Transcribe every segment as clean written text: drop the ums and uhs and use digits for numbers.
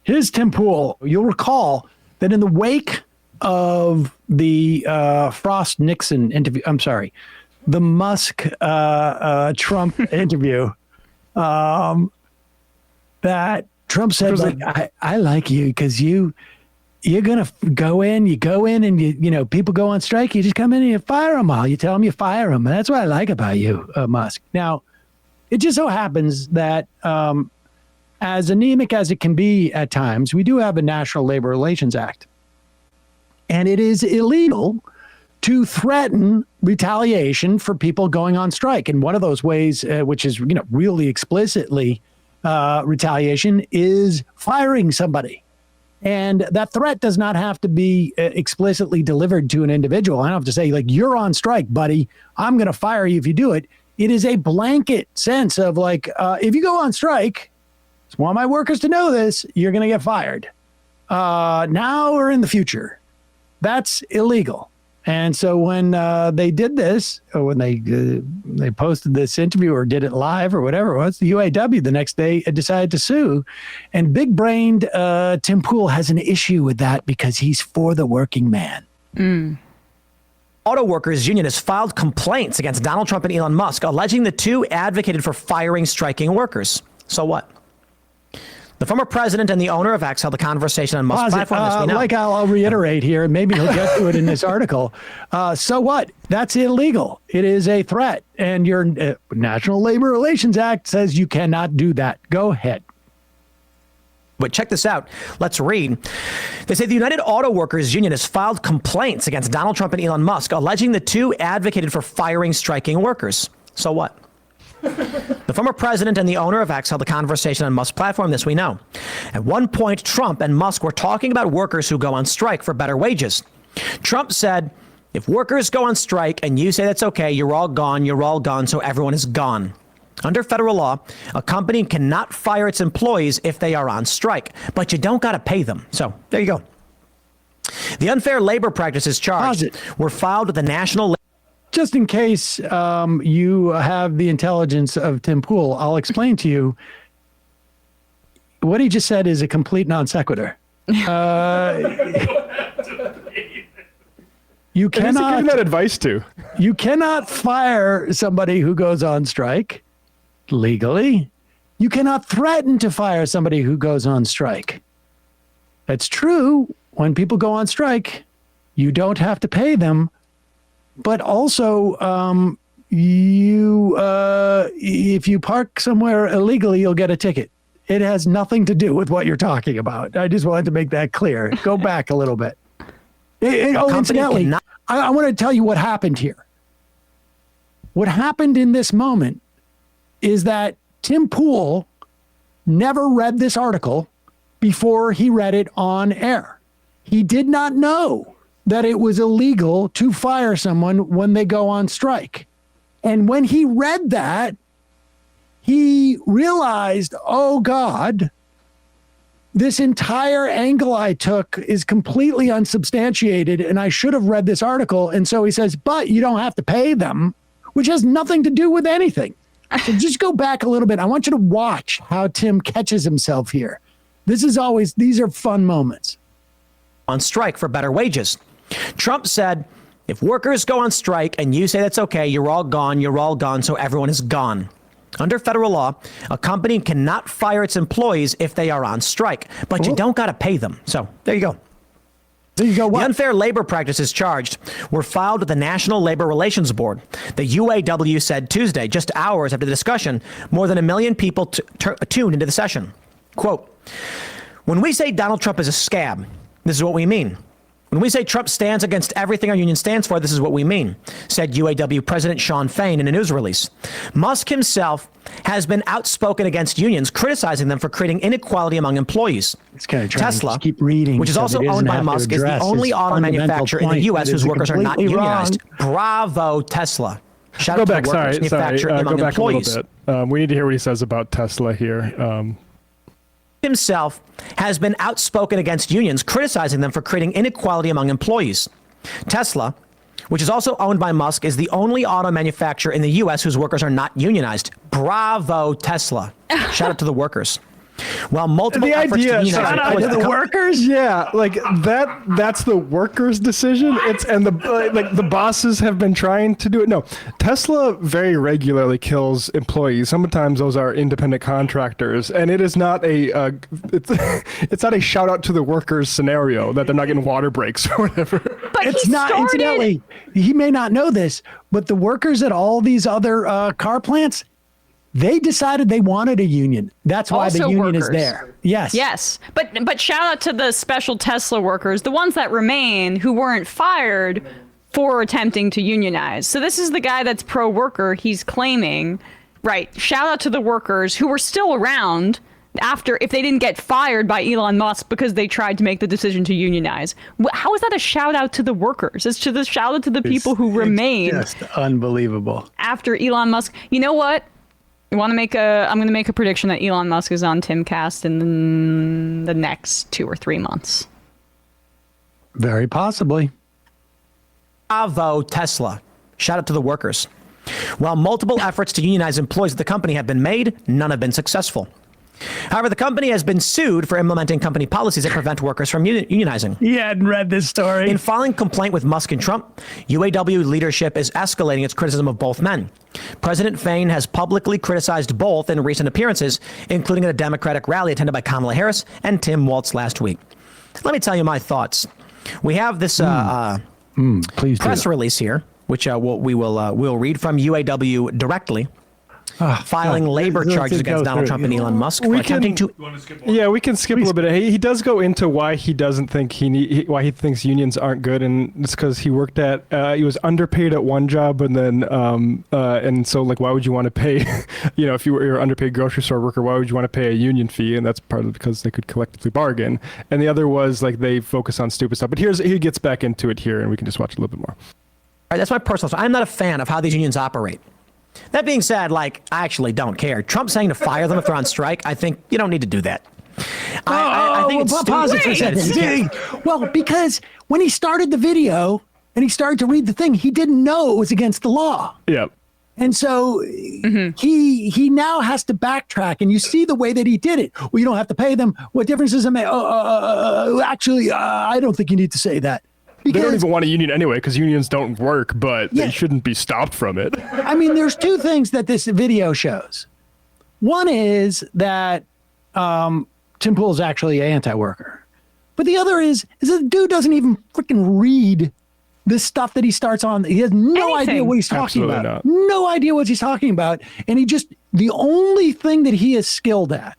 Here's Tim Pool. You'll recall that in the wake of the Frost-Nixon interview, the Musk-Trump interview, that Trump said, like, I like you because you're going to go in and you know, people go on strike. You just come in and you fire them all. You tell them you fire them. And that's what I like about you, Musk. Now, it just so happens that as anemic as it can be at times, we do have a National Labor Relations Act. And it is illegal to threaten retaliation for people going on strike. And one of those ways, which is, you know, really explicitly retaliation, is firing somebody. And that threat does not have to be explicitly delivered to an individual. I don't have to say, like, you're on strike, buddy. I'm going to fire you if you do it. It is a blanket sense of, like, if you go on strike, I want my workers to know this, you're going to get fired now or in the future. That's illegal. And so when they did this, or when they posted this interview or did it live or whatever it was, the UAW the next day decided to sue. And big-brained Tim Pool has an issue with that because he's for the working man. Auto Workers Union has filed complaints against Donald Trump and Elon Musk, alleging the two advocated for firing striking workers. So what? The former president and the owner of X held a conversation on Musk's platform this week. Like I'll reiterate here, and maybe he'll get to it in this article. So what? That's illegal. It is a threat. And your National Labor Relations Act says you cannot do that. Go ahead. But check this out. Let's read. They say the United Auto Workers Union has filed complaints against Donald Trump and Elon Musk, alleging the two advocated for firing striking workers. So what? The former president and the owner of X held a conversation on Musk's platform, this we know. At one point, Trump and Musk were talking about workers who go on strike for better wages. Trump said, if workers go on strike and you say that's okay, you're all gone, so everyone is gone. Under federal law, a company cannot fire its employees if they are on strike, but you don't got to pay them. So there you go. The unfair labor practices charged were filed with the National. Just in case you have the intelligence of Tim Pool, I'll explain to you. What he just said is a complete non sequitur. You cannot give that advice to. You cannot fire somebody who goes on strike legally. You cannot threaten to fire somebody who goes on strike. That's true. When people go on strike, you don't have to pay them. But also, if you park somewhere illegally, you'll get a ticket. It has nothing to do with what you're talking about. I just wanted to make that clear. Go back a little bit. Incidentally, I want to tell you what happened here. What happened in this moment is that Tim Pool never read this article before he read it on air. He did not know that it was illegal to fire someone when they go on strike. And when he read that, he realized, oh God, this entire angle I took is completely unsubstantiated and I should have read this article. And so he says, but you don't have to pay them, which has nothing to do with anything. So just go back a little bit. I want you to watch how Tim catches himself here. These are fun moments. On strike for better wages. Trump said, if workers go on strike and you say that's okay, you're all gone, so everyone is gone. Under federal law, a company cannot fire its employees if they are on strike, but you don't got to pay them. So there you go. There you go. What? The unfair labor practices charged were filed with the National Labor Relations Board. The UAW said Tuesday, just hours after the discussion, more than 1 million people tuned into the session. Quote, when we say Donald Trump is a scab, this is what we mean. When we say Trump stands against everything our union stands for, this is what we mean, said UAW President Shawn Fain in a news release. Musk himself has been outspoken against unions, criticizing them for creating inequality among employees. Tesla, keep reading, which is also owned by Musk, is the only auto manufacturer in the U.S. whose workers are not unionized. Bravo, Tesla. Shout out to the workers, manufacturer among go back employees. a little bit. We need to hear what he says about Tesla here. Himself has been outspoken against unions, criticizing them for creating inequality among employees. Tesla, which is also owned by Musk, is the only auto manufacturer in the U.S. whose workers are not unionized. Bravo, Tesla. Shout out to the workers. While multiple The efforts idea- to unionize shout out employees to at the com- workers. Yeah, like that's the workers' decision. And the bosses have been trying to do it. No, Tesla very regularly kills employees. Sometimes those are independent contractors, and it is not it's not a shout out to the workers scenario that they're not getting water breaks or whatever. But It's he not, started, incidentally, he may not know this, but the workers at all these other car plants, they decided they wanted a union. That's why the Also union is workers. there. Yes. Yes, but shout out to the special Tesla workers, the ones that remain who weren't fired for attempting to unionize. So this is the guy that's pro-worker. He's claiming, right? Shout out to the workers who were still around after, if they didn't get fired by Elon Musk because they tried to make the decision to unionize. How is that a shout out to the workers? It's to the shout out to the people who remained Just unbelievable. after Elon Musk. You know what? I'm going to make a prediction that Elon Musk is on Timcast in the next 2 or 3 months. Very possibly. Bravo, Tesla. Shout out to the workers. While multiple efforts to unionize employees at the company have been made, none have been successful. However, the company has been sued for implementing company policies that prevent workers from unionizing. He hadn't read this story. In filing complaint with Musk and Trump, UAW leadership is escalating its criticism of both men. President Fain has publicly criticized both in recent appearances, including at a Democratic rally attended by Kamala Harris and Tim Walz last week. Let me tell you my thoughts. We have this Please press do. release here, which we'll read from UAW directly, filing labor let's charges go against Donald through Trump it. and Elon Musk for We attempting can- to. Yeah, we can skip a little bit. He does go into why he doesn't think why he thinks unions aren't good, and it's because he worked at he was underpaid at one job, and then and so like why would you want to pay, if you're an underpaid grocery store worker, why would you want to pay a union fee? And that's partly because they could collectively bargain, and the other was like they focus on stupid stuff. But he gets back into it here, and we can just watch a little bit more. All right, that's my personal. I'm not a fan of how these unions operate. That being said, I actually don't care. Trump saying to fire them if they're on strike, I think you don't need to do that. I think it's pause it for a stupid. second. Well, because when he started the video and he started to read the thing, he didn't know it was against the law. Yeah. And so he now has to backtrack, and you see the way that he did it. Well, you don't have to pay them. What difference does it make? Actually, I don't think you need to say that. They don't Because, even want a union anyway because unions don't work, but Yeah. they shouldn't be stopped from it. I mean, there's two things that this video shows. One is that Tim Pool is actually an anti-worker. But the other is that the dude doesn't even freaking read this stuff that he starts on. He has no Anything. idea what he's talking Absolutely about. not. No idea what he's talking about. And the only thing that he is skilled at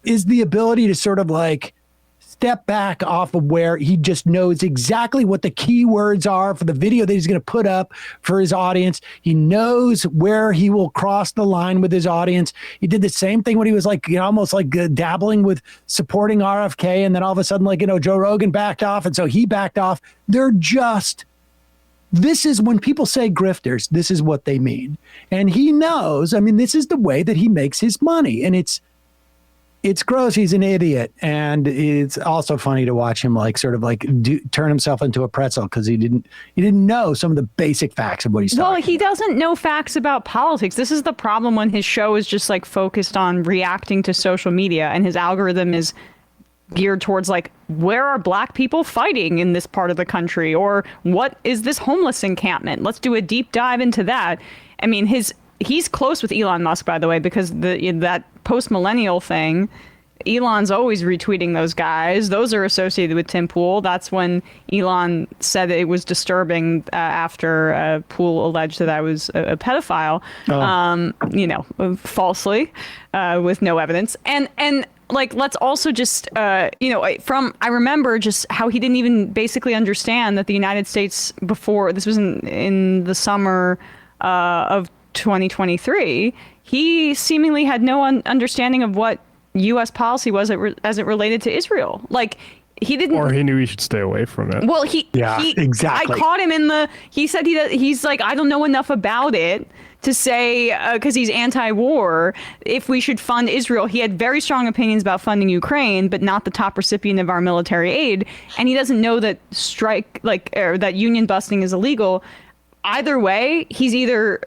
is the ability to sort of step back off of where he just knows exactly what the keywords are for the video that he's going to put up for his audience. He knows where he will cross the line with his audience. He did the same thing when he was almost dabbling with supporting RFK. And then all of a sudden, Joe Rogan backed off. And so he backed off. This is when people say grifters, this is what they mean. And he knows, this is the way that he makes his money. And it's gross. He's an idiot. And it's also funny to watch him turn himself into a pretzel because he didn't know some of the basic facts of what he's talking Well, he doesn't know facts about politics. This is the problem when his show is just focused on reacting to social media, and his algorithm is geared towards where are black people fighting in this part of the country, or what is this homeless encampment? Let's do a deep dive into that. He's close with Elon Musk, by the way, because that post-millennial thing, Elon's always retweeting those guys. Those are associated with Tim Pool. That's when Elon said that it was disturbing after Pool alleged that I was a pedophile, falsely, with no evidence. And let's also just, I remember just how he didn't even basically understand that the United States before, this was in the summer of 2023, he seemingly had no understanding of what U.S. policy was as it related to Israel. He didn't, Or he knew he should stay away from it. well, exactly. I caught him he said he's I don't know enough about it to say, because he's anti-war, if we should fund Israel. He had very strong opinions about funding Ukraine, but not the top recipient of our military aid. And he doesn't know that or that union busting is illegal. Either way, he's either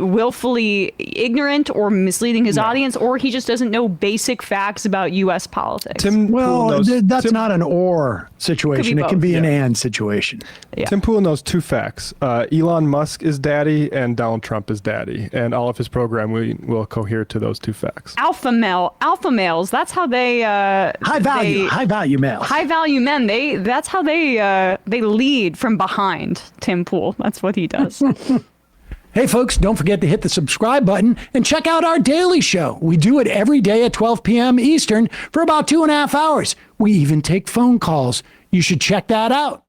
willfully ignorant or misleading his audience, or he just doesn't know basic facts about U.S. politics. That's not an or situation. It can be an and situation. Yeah. Tim Pool knows two facts. Elon Musk is daddy and Donald Trump is daddy. And all of his program will cohere to those two facts. Alpha males, that's how they... high value males. High value men, that's how they lead from behind. Tim Pool, that's what he does. Hey, folks, don't forget to hit the subscribe button and check out our daily show. We do it every day at 12 p.m. Eastern for about 2.5 hours. We even take phone calls. You should check that out.